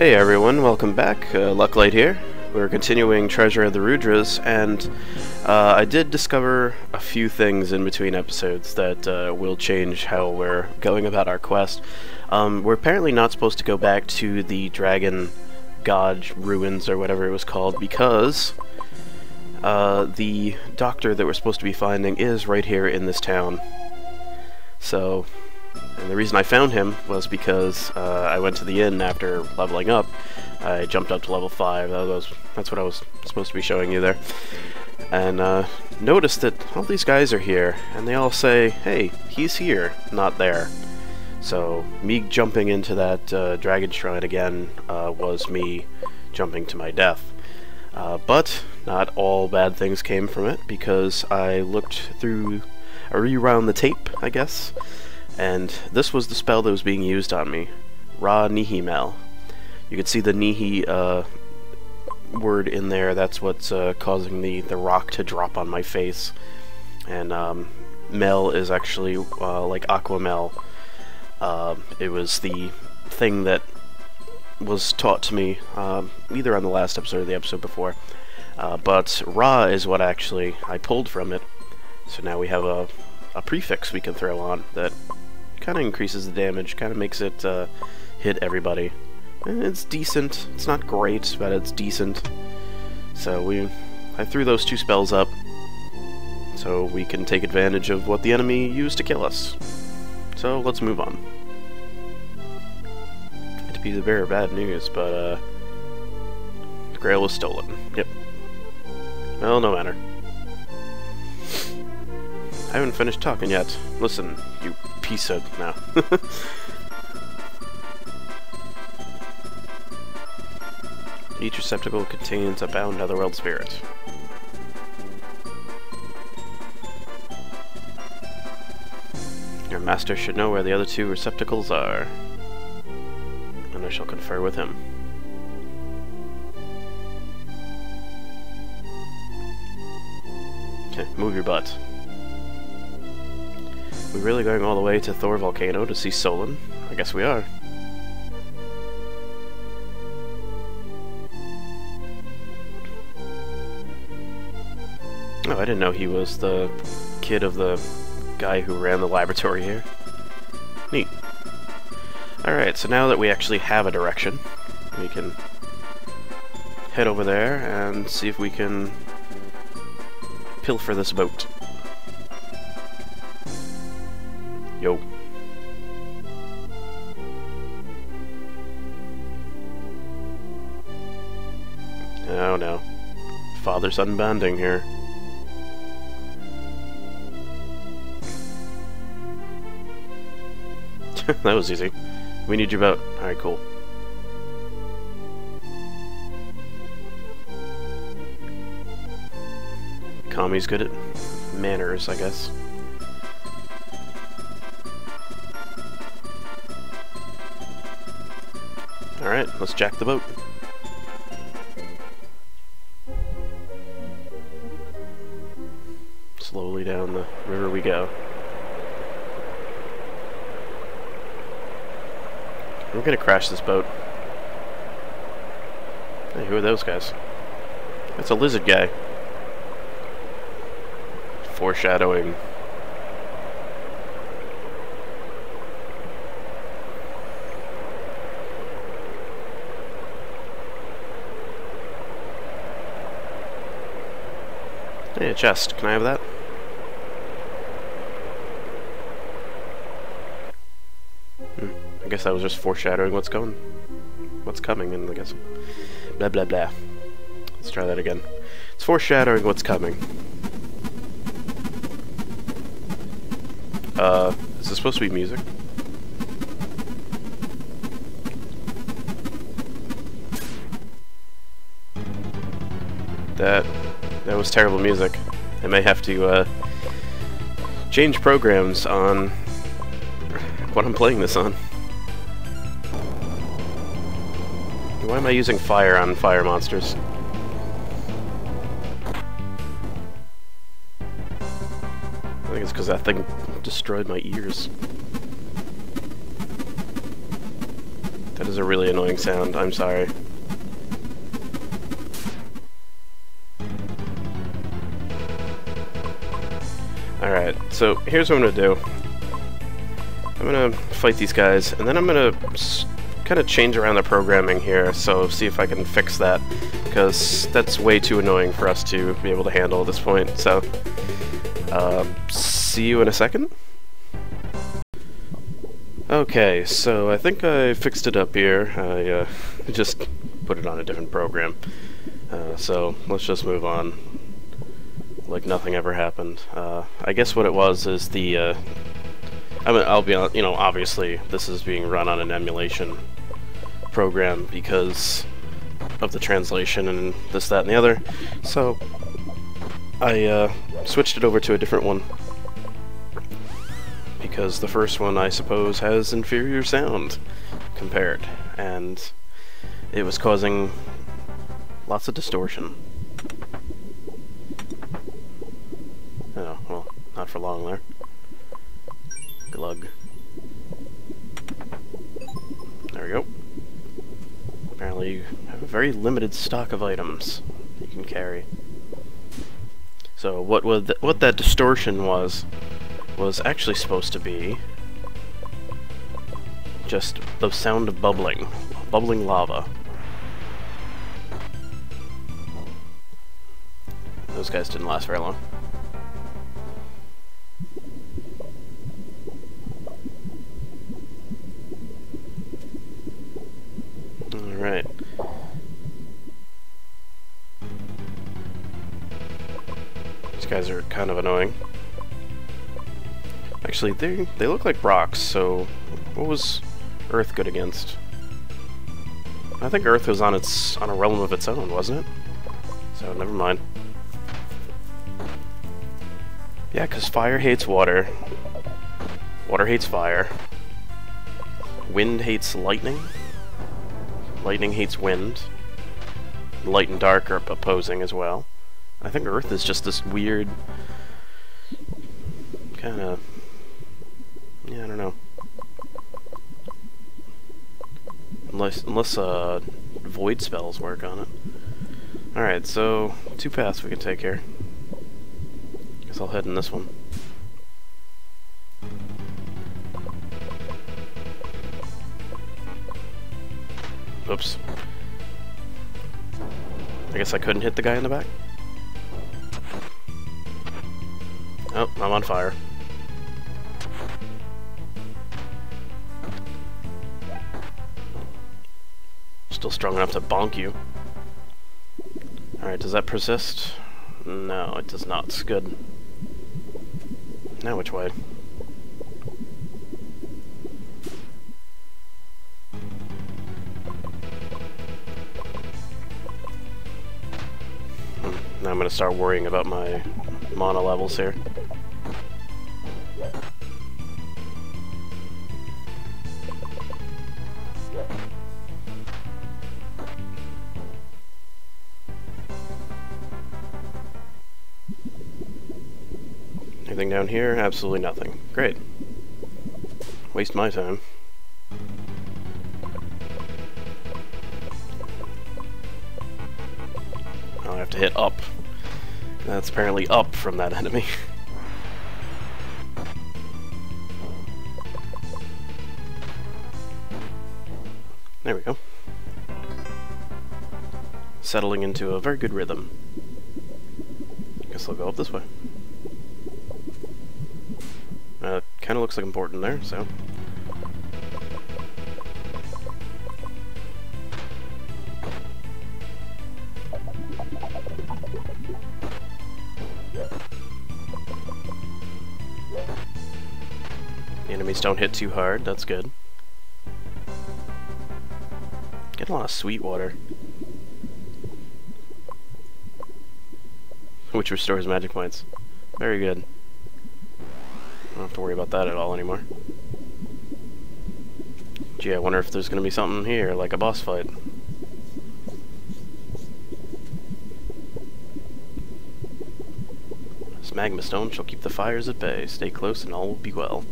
Hey everyone, welcome back. Lucklight here. We're continuing Treasure of the Rudras, and I did discover a few things in between episodes that will change how we're going about our quest. We're apparently not supposed to go back to the Dragon God Ruins, or whatever it was called, because the doctor that we're supposed to be finding is right here in this town. So, and the reason I found him was because I went to the inn after leveling up. I jumped up to level 5, that's what I was supposed to be showing you there. And noticed that all these guys are here, and they all say, hey, he's here, not there. So, me jumping into that dragon shrine again was me jumping to my death. But not all bad things came from it, because I looked through, I rewound the tape, I guess, and this was the spell that was being used on me. Ra Nihi Mel. You can see the Nihi word in there. That's what's causing the rock to drop on my face. And Mel is actually like Aqua Mel. It was the thing that was taught to me either on the last episode or the episode before. But Ra is what actually I pulled from it. So now we have a prefix we can throw on that kind of increases the damage, kind of makes it hit everybody. And it's decent. It's not great, but it's decent. So I threw those two spells up so we can take advantage of what the enemy used to kill us. So let's move on. Hate to be the bearer of bad news, but the Grail was stolen. Yep. Well, no matter. I haven't finished talking yet. Listen, you piece of... no. Each receptacle contains a bound netherworld spirit. Your master should know where the other two receptacles are, and I shall confer with him. Okay, move your butt. We really going all the way to Thor Volcano to see Solon? I guess we are. Oh, I didn't know he was the kid of the guy who ran the laboratory here. Neat. Alright, so now that we actually have a direction, we can head over there and see if we can pilfer this boat. Yo. Oh no. Father-son bonding here. That was easy. We need your boat. Alright, cool. Kami's good at manners, I guess. Alright, let's jack the boat. Slowly down the river we go. We're gonna crash this boat. Hey, who are those guys? That's a lizard guy. Foreshadowing. Hey, a chest. Can I have that? I guess that was just foreshadowing what's coming, and I guess blah blah blah. Let's try that again. It's foreshadowing what's coming. Is this supposed to be music? That was terrible music. I may have to change programs on what I'm playing this on. Why am I using fire on fire monsters? I think it's because that thing destroyed my ears. That is a really annoying sound, I'm sorry. Alright, so here's what I'm gonna do. I'm gonna fight these guys, and then I'm gonna kind of change around the programming here, so see if I can fix that, because that's way too annoying for us to be able to handle at this point, so see you in a second. Okay, so I think I fixed it up here. I just put it on a different program, so let's just move on like nothing ever happened. I guess what it was is the I mean, I'll be honest, you know, obviously this is being run on an emulation program because of the translation and this, that, and the other. So I switched it over to a different one because the first one, I suppose, has inferior sound compared, and it was causing lots of distortion. Oh, well, not for long there. Glug. There we go. Apparently you have a very limited stock of items that you can carry. So what that distortion was actually supposed to be just the sound of bubbling lava. Those guys didn't last very long. Alright. These guys are kind of annoying. Actually, they look like rocks, so what was Earth good against? I think Earth was on a realm of its own, wasn't it? So never mind. Yeah, because fire hates water. Water hates fire. Wind hates lightning. Lightning hates wind. Light and dark are opposing as well. I think Earth is just this weird kind of... yeah, I don't know. Unless void spells work on it. Alright, so 2 paths we can take here. Guess I'll head in this one. Oops. I guess I couldn't hit the guy in the back. Oh, I'm on fire. Still strong enough to bonk you. Alright, does that persist? No, it does not. It's good. Now which way? Now I'm going to start worrying about my mana levels here. Anything down here? Absolutely nothing. Great. Waste my time. I have to hit up. That's apparently up from that enemy. There we go. Settling into a very good rhythm. Guess I'll go up this way. Kind of looks like important there, so... the enemies don't hit too hard, that's good. Getting a lot of sweet water. Which restores magic points. Very good. I don't have to worry about that at all anymore. Gee, I wonder if there's gonna be something here, like a boss fight. This magma stone shall keep the fires at bay. Stay close and all will be well.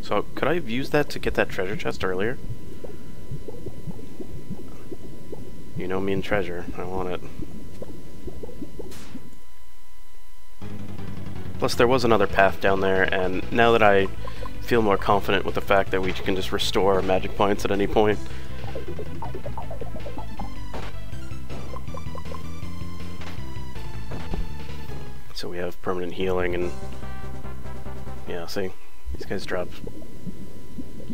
So, could I have used that to get that treasure chest earlier? You know me and treasure. I want it. Plus, there was another path down there, and now that I feel more confident with the fact that we can just restore our magic points at any point. So we have permanent healing, and yeah, see, these guys drop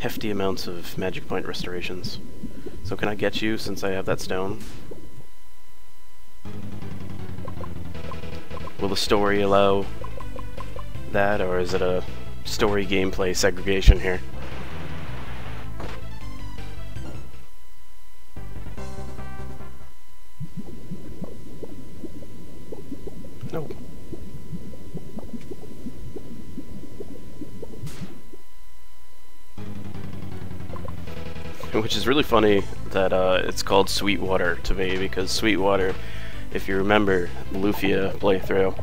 hefty amounts of magic point restorations. So can I get you since I have that stone? Will the story allow that, or is it a story gameplay segregation here? Nope. Which is really funny that it's called Sweetwater to me, because Sweetwater, if you remember the Lufia playthrough,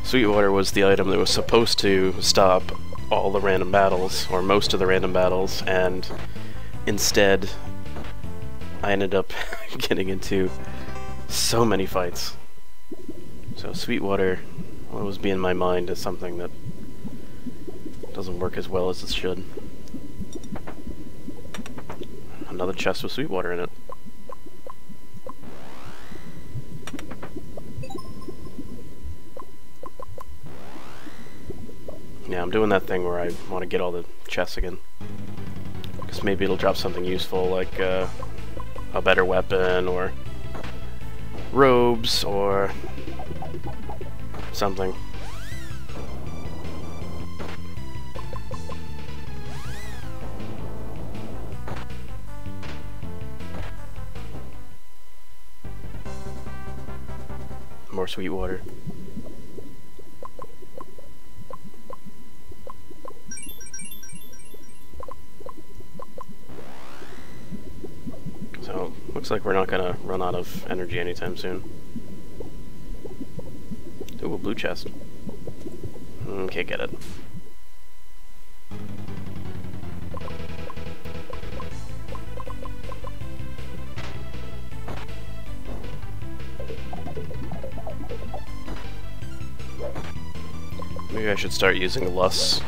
Sweetwater was the item that was supposed to stop all the random battles, or most of the random battles, and instead I ended up getting into so many fights. So Sweetwater always be in my mind as something that doesn't work as well as it should. Another chest with Sweetwater in it. Yeah, I'm doing that thing where I want to get all the chests again. Because maybe it'll drop something useful, like a better weapon, or robes, or something. More Sweetwater. So, looks like we're not gonna run out of energy anytime soon. Ooh, a blue chest. Okay, get it. Maybe I should start using Lus.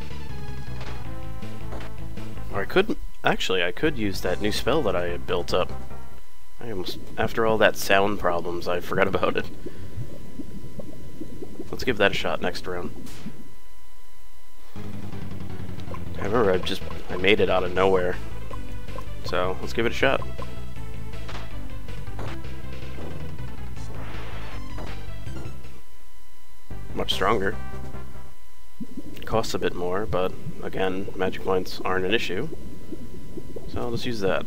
Or I could... Actually, I could use that new spell that I had built up. I almost... After all that sound problems, I forgot about it. Let's give that a shot next round. I remember I made it out of nowhere. So, let's give it a shot. Much stronger. Costs a bit more, but again, magic points aren't an issue. So let's use that.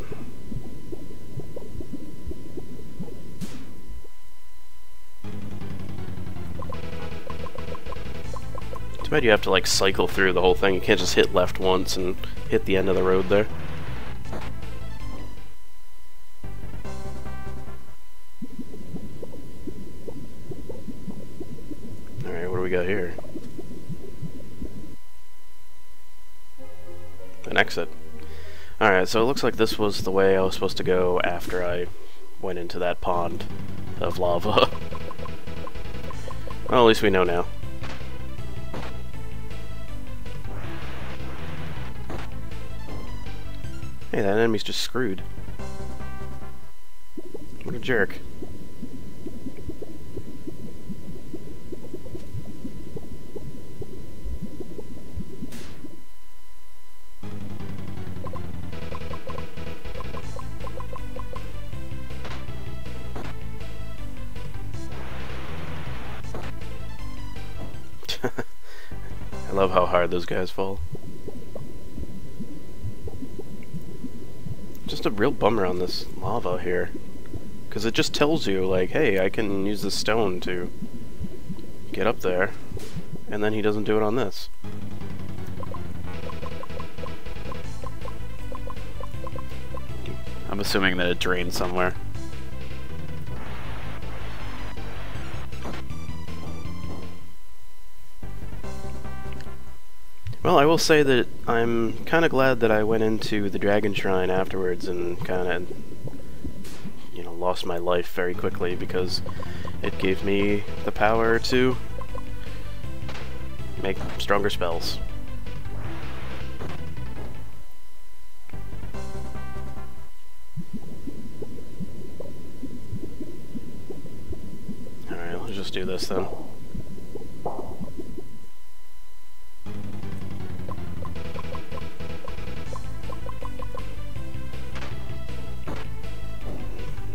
Too bad you have to like cycle through the whole thing. You can't just hit left once and hit the end of the road there. Alright, what do we got here? An exit. Alright, so it looks like this was the way I was supposed to go after I went into that pond of lava. Well, at least we know now. Hey, that enemy's just screwed. What a jerk. I love how hard those guys fall. Just a real bummer on this lava here. Because it just tells you, like, hey, I can use this stone to get up there. And then he doesn't do it on this. I'm assuming that it drained somewhere. Well, I I will say that I'm kind of glad that I went into the Dragon Shrine afterwards and kind of, you know, lost my life very quickly, because it gave me the power to make stronger spells. Alright, let's just do this then.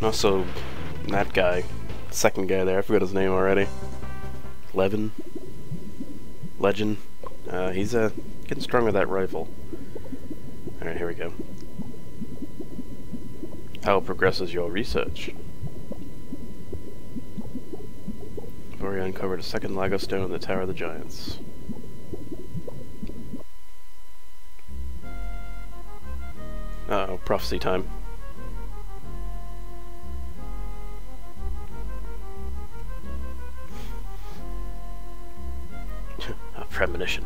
Also, that guy, second guy there, I forgot his name already. Legend. He's getting strong with that rifle. Alright, here we go. How progresses your research? I've already uncovered a second Lago Stone in the Tower of the Giants. Uh-oh, prophecy time. A premonition.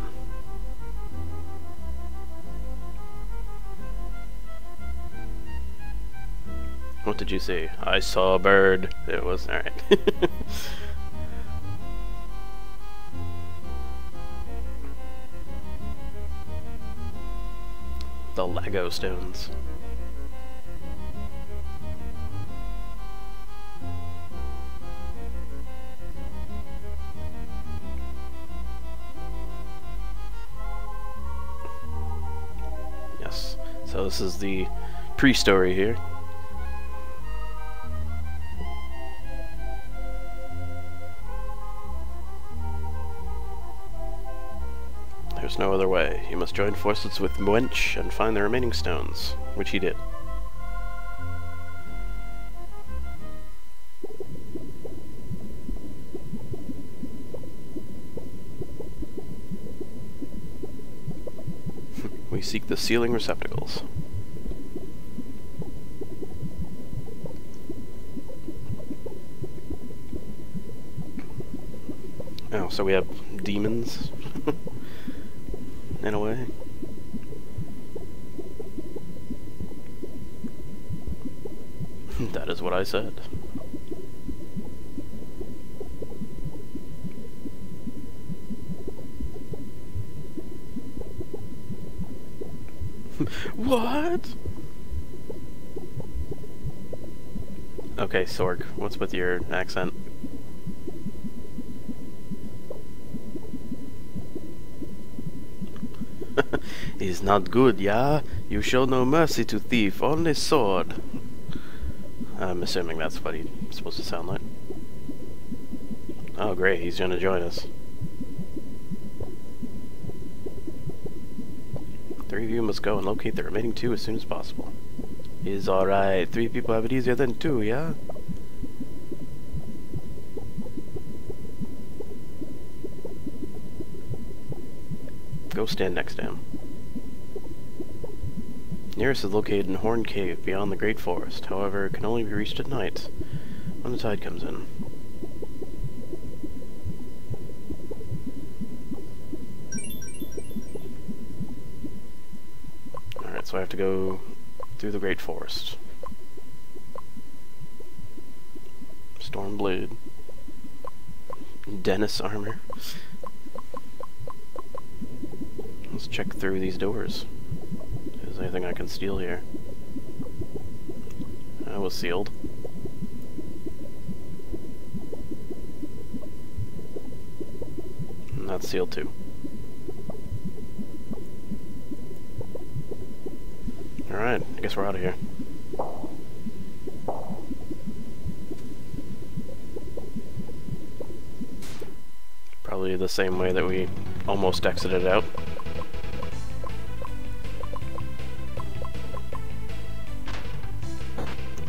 What did you see? I saw a bird. It was alright. The Lago Stones. Yes. So this is the pre-story here. There's no other way. You must join forces with Mwench and find the remaining stones, which he did. We seek the sealing receptacles. Oh, so we have demons? In a way. That is what I said. What? Okay, Sork, what's with your accent? Is not good, yeah? You show no mercy to thief, only sword. I'm assuming that's what he's supposed to sound like. Oh great, he's gonna join us. 3 of you must go and locate the remaining 2 as soon as possible. Is alright. 3 people have it easier than 2, yeah? Go stand next to him. Nearest is located in Horn Cave, beyond the Great Forest. However, it can only be reached at night, when the tide comes in. Alright, so I have to go through the Great Forest. Stormblade. Dennis armor. Let's check through these doors. Is there anything I can steal here? That was sealed. And that's sealed too. Alright, I guess we're out of here. Probably the same way that we almost exited out.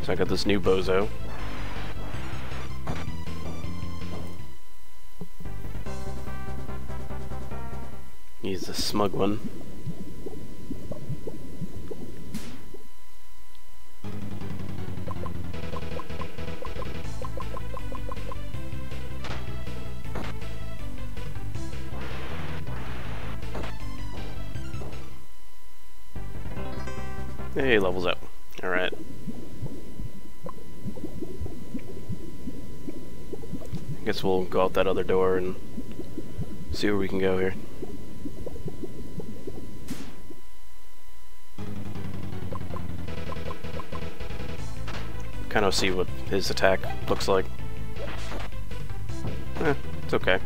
So I got this new bozo. He's the smug one. Hey, levels up. Alright. Guess we'll go out that other door and see where we can go here. Kind of see what his attack looks like. It's okay.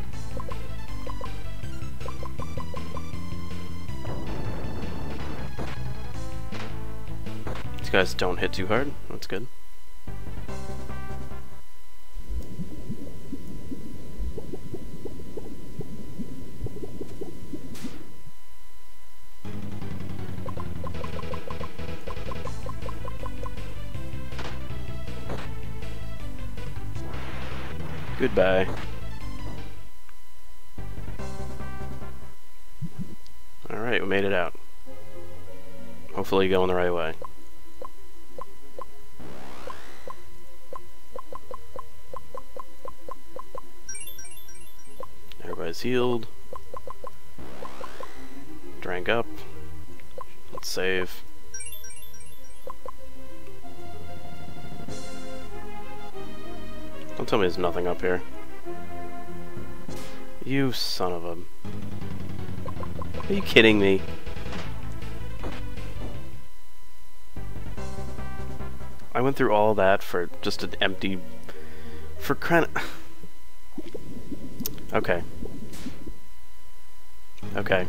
These guys don't hit too hard. That's good. Goodbye. Alright, we made it out. Hopefully going the right way. Everybody's healed. Drank up. Let's save. Don't tell me there's nothing up here. You son of a... Are you kidding me? I went through all that for just an empty... For Okay. Okay.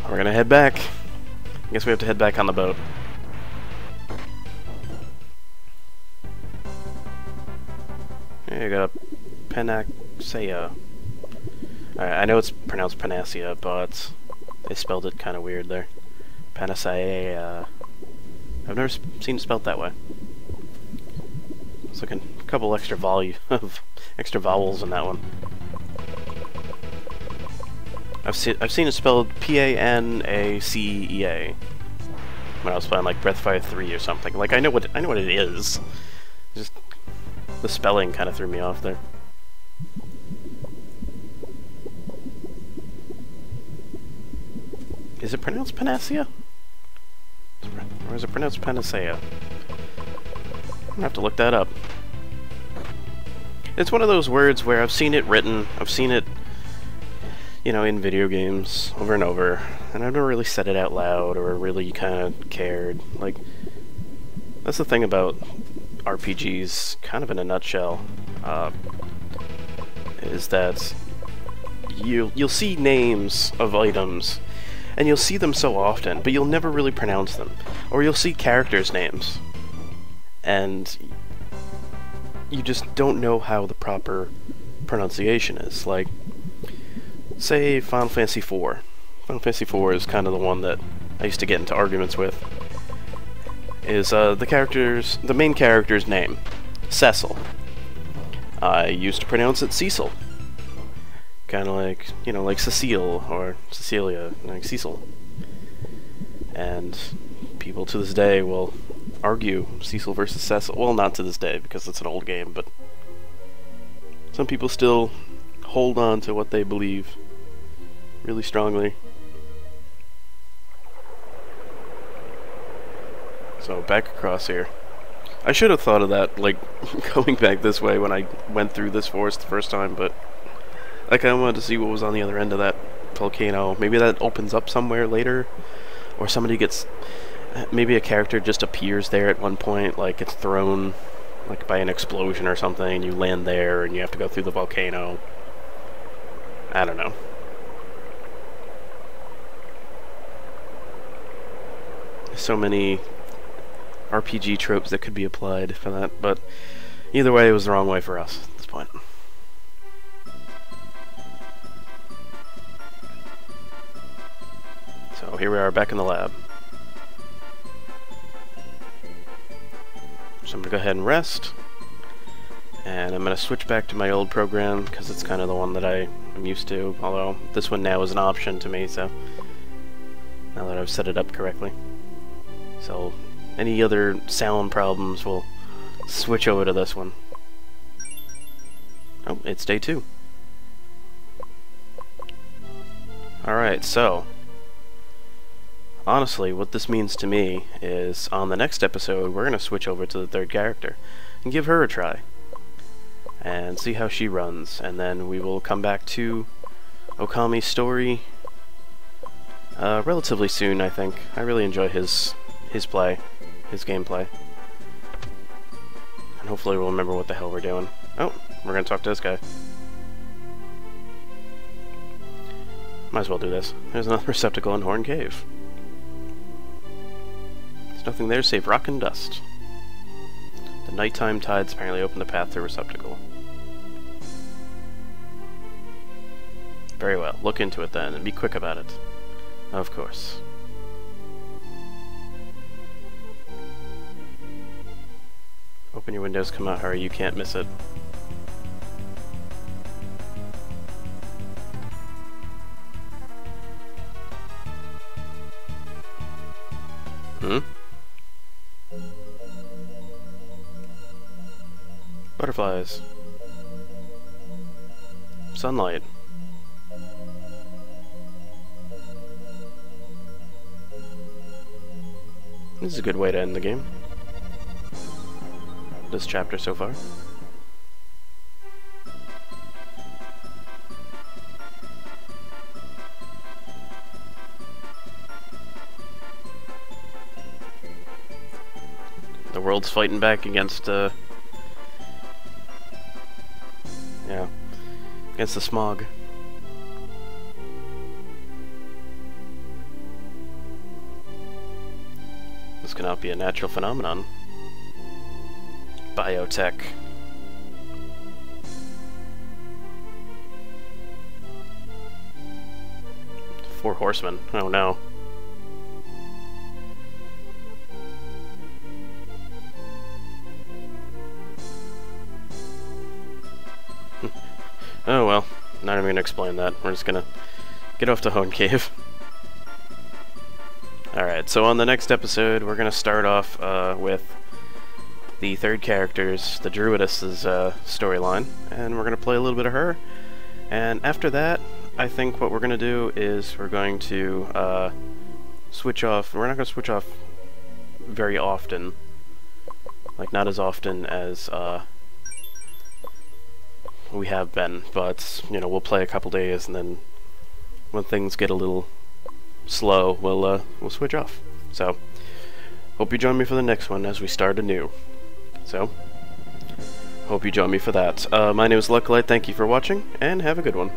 We're gonna head back. I guess we have to head back on the boat. Hey, I got a Panacea. Alright, I know it's pronounced Panacea, but they spelled it kind of weird there. Panacea. I've never seen it spelled that way. It's like a couple extra extra vowels in that one. I've seen it spelled Panacea when I was playing like Breath of Fire 3 or something. Like I know what it is. Just the spelling kind of threw me off there. Is it pronounced Panacea? Or is it pronounced Panacea? I'm gonna have to look that up. It's one of those words where I've seen it written, I've seen it, you know, in video games over and over, and I've never really said it out loud or really kind of cared. Like, that's the thing about RPGs, kind of in a nutshell, is that you'll see names of items, and you'll see them so often, but you'll never really pronounce them. Or you'll see characters' names, and you just don't know how the proper pronunciation is. Like, say Final Fantasy IV. Final Fantasy IV is kind of the one that I used to get into arguments with. Is the main character's name, Cecil. I used to pronounce it Cecil. Kind of like, you know, like Cecile or Cecilia, like Cecil. And people to this day will argue Cecil versus Cecil. Well, not to this day because it's an old game, but some people still hold on to what they believe really strongly. So back across here. I should have thought of that, like, going back this way when I went through this forest the first time, but I kind of wanted to see what was on the other end of that volcano. Maybe that opens up somewhere later, or somebody gets... Maybe a character just appears there at one point, like gets thrown like by an explosion or something, and you land there and you have to go through the volcano. I don't know. So many RPG tropes that could be applied for that, but either way, it was the wrong way for us at this point. So here we are back in the lab. So I'm going to go ahead and rest, and I'm going to switch back to my old program because it's kind of the one that I'm used to, although this one now is an option to me, so now that I've set it up correctly. So any other sound problems will switch over to this one. Oh, it's day 2. Alright, so honestly, what this means to me is on the next episode, we're going to switch over to the third character and give her a try and see how she runs, and then we will come back to Okami's story relatively soon, I think. I really enjoy his play, his gameplay. And hopefully we'll remember what the hell we're doing. Oh, we're going to talk to this guy. Might as well do this. There's another receptacle in Horn Cave. There's nothing there save rock and dust. The nighttime tides apparently open the path to a receptacle. Very well. Look into it then, and be quick about it. Of course. Open your windows, come out, hurry, you can't miss it. Butterflies. Sunlight. This is a good way to end the game. This chapter so far. The world's fighting back against, against the smog. This cannot be a natural phenomenon. Biotech. Four horsemen. Oh no. Oh well, not even gonna explain that. We're just gonna get off to Hone Cave. Alright, so on the next episode, we're gonna start off with the third character's, the Druidess's storyline, and we're gonna play a little bit of her. And after that, I think what we're gonna do is we're going to switch off. We're not gonna switch off very often, like not as often as we have been, but you know, we'll play a couple days, and then when things get a little slow, we'll switch off. So hope you join me for the next one as we start anew. So hope you join me for that. My name is Lucklight, thank you for watching, and have a good one.